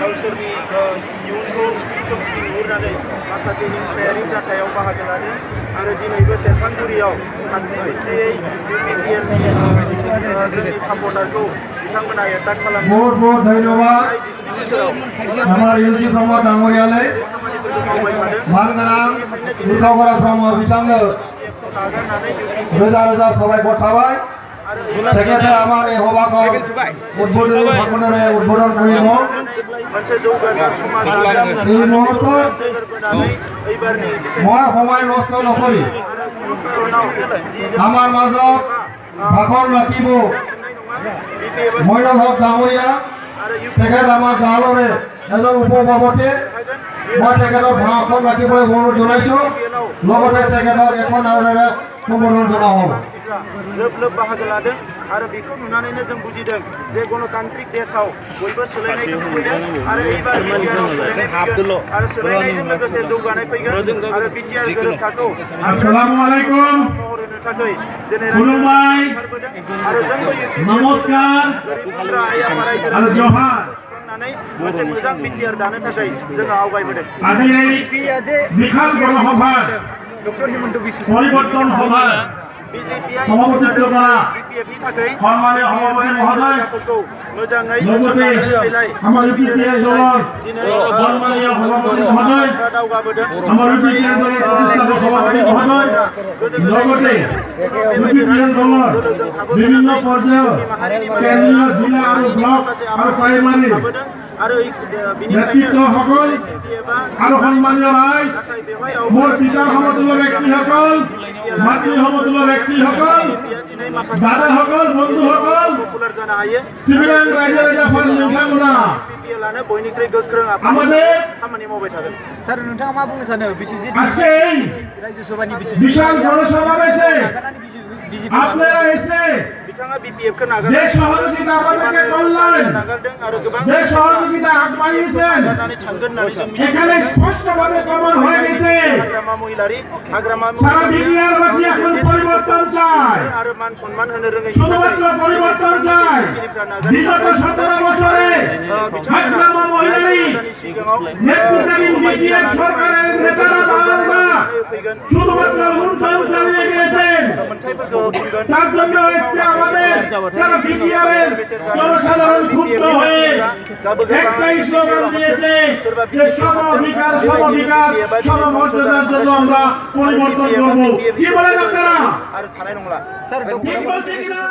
गावसोरनि इयुनखौ खोमसि नुहुरनानै माखासे हिंसायारि जाथायाव बाहागो लादों आरो दिनैबो सेरफांगुरियाव हास्रि हुस्रियै UPPLनि जोंनि सापर्टारखौ बिथांमोना एटाक खालामदों। बहुत बहुत धन्यवाद हमारे यूसी प्रमोद डांगरियाले मानगोनां दुर्गागरा ब्रह्म बिथांनो रोजा रोजा साबायखर थाबाय। तेखेते आमार এই সভাখন উদ্বোধন কৰিব। এই মুহূৰ্তত মই সময় নষ্ট নকৰি আমাৰ মাজত ভাষণ ৰাখিব মইনুল হক ডাঙৰীয়া। তেখেত আমাৰ দলৰে এজন উপসভাপতি। মই তেখেতৰ ভাষণ ৰাখিবলৈ অনুৰোধ জনাইছোঁ। লগতে তেখেতক এখন আৱেনেৰে সম্বোধন জনোৱা হ'ব। लोब लोब बाहागो लादों आरो बेखौ नुनानैनो जों बुजिदों जे गणतान्त्रिक देशआव बयबो सोलायनायखौ फैदों आरो एबार बिटिआरआव सोलायनाय फैगोन आरो सोलायनायजों लोगोसे जौगानाय फैगोन आरो बिटिआर गोरोबथाखौ अस्सलामु आलाइकुम होनो थाखाय दिनै खुलुमबाय आरो जोंबो नमस्कार आरो जोहार मोनसे मोजां बिटिआर दानो थाखाय जोङो आवगायबोदों। आदिनै बिखाल गणसभा परिवर्तन सभा সভাপতিত্ব করা সম্মানীয় সভাপতি মহোদয় লগতে আমার ইউপিপিএল দলের সম্মানীয় সভাপতি মহোদয় আমার ইউপিপিএল দলের প্রতিষ্ঠাতা সভাপতি মহোদয় লগতে ইউপিপিএল দলের বিভিন্ন পর্যায়ের কেন্দ্রীয় জিলা আৰু ব্লক আৰু প্ৰাইমাৰী নেতৃত্বসকল আৰু সন্মানীয় ৰাইজ মোৰ পিতাৰ সমতুল্য ব্যক্তিসকল মাতৃ সমতুল্য ব্যক্তিসকল দাদাসকল বন্ধুসকল সিভিলিয়ান রাইজের জাফান নोंथांमोना बयनिख्रुइ गोख्रों আমাদের खामानि मावबाय थागोन। স্যার नोंथाङा मा बुंनो सानो बिसिजि আজকে এই রাজ্য সভাनि বিশাল গণসমাবেশে আপনারা এসে बिथाङा BPF-खौ যে সহযোগিতা আমাদেরকে করলেন नागारदों आरो गोबां যে সহযোগিতা হাত বাড়িয়েছেন नागारनानै थांगोन होननानै जों এখানে স্পষ্টভাবে প্রমাণ হয়ে গেছে हाग्रामा महिलारि हाग्रामा সারা বিটিআরবাসী এখন পরিবর্তন চায় आरो मान सम्मान होनो रोङै শুধুমাত্র পরিবর্তন চায়। বিগত 17 বছরে হাগ্রামা মহিলারি নেতৃত্বাধীন বিটিআর সরকারের নেতারা বাঙালিরা শুধুমাত্র লুণ্ঠন চালিয়ে গিয়েছেন। मोनथायफोरखौ होफिनगोन। তার জন্য আজকে আমাদের যারা বিটিআরের জনসাধারণ ক্ষুব্ধ হয়ে একটাই স্লোগান দিয়েছে যে সমঅধিকার সমবিকাশ সমমর্যাদার জন্য আমরা পরিবর্তন করব। কি বলেন আপনারা? आरो थानाय नंला। স্যার ঠিক বলছে কিনা?